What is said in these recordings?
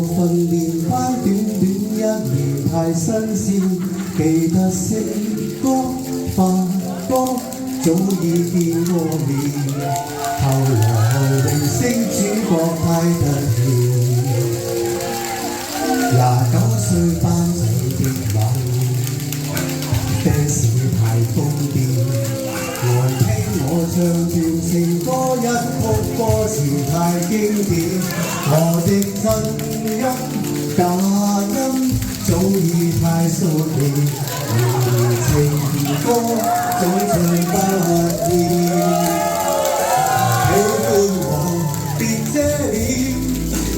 訓練班短短1年太新鮮，記得識歌發歌早已見過面，後來明星主角太突然，29歲班長的吻，fans太瘋癲，來聽我唱段情歌，一曲歌詞太經典，我的真音假音早已太熟練，情歌總唱不厭。喜歡我別遮臉，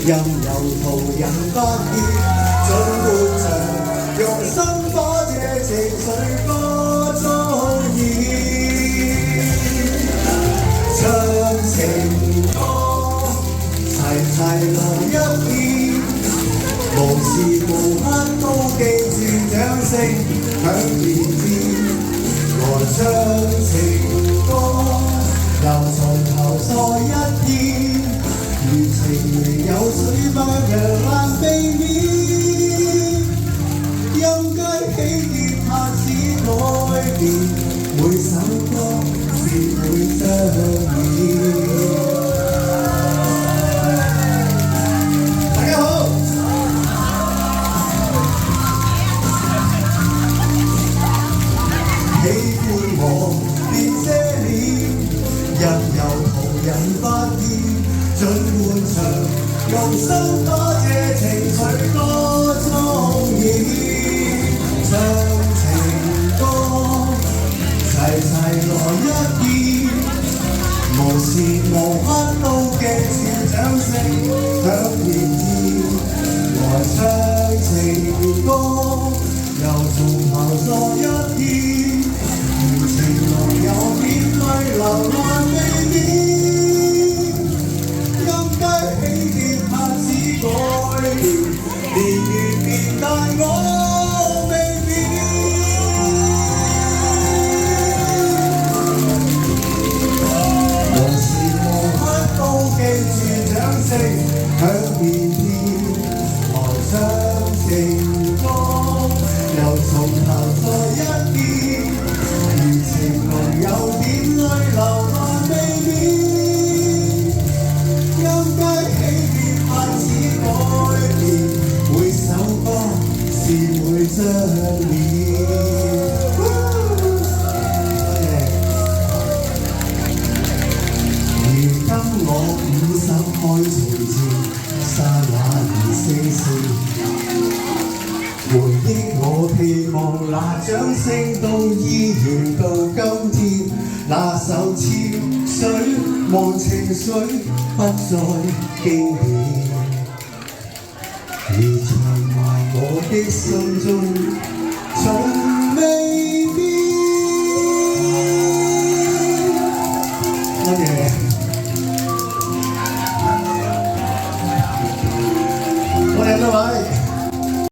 任由途人發現，總會像用心把這情緒歌莊演，唱情歌齊齊來一遍，無時無刻都記住掌聲響連天，來唱情歌又從頭再一遍，如情未有水不讓難避免，音階起跌拍子改變，每首歌是會相連。大家好，喜歡我別遮臉，任由途人發現，盡歡唱，用心把這情緒歌莊演，唱情歌齊齊來一遍，無時無刻都記住掌聲響連天，來唱情歌又從頭再一遍，如情濃有點淚流難避免，年月變，但我未變。無時無刻都記住掌聲響連天，來唱情歌又從頭再一遍，如情濃有點淚流難避免，音階起跌拍子改變，每首歌是會相連。如今我50開隨節，沙啞而聲聲，回憶我期望那掌聲都依然到今天，那首潮水無情緒不再經典。而藏埋我的心中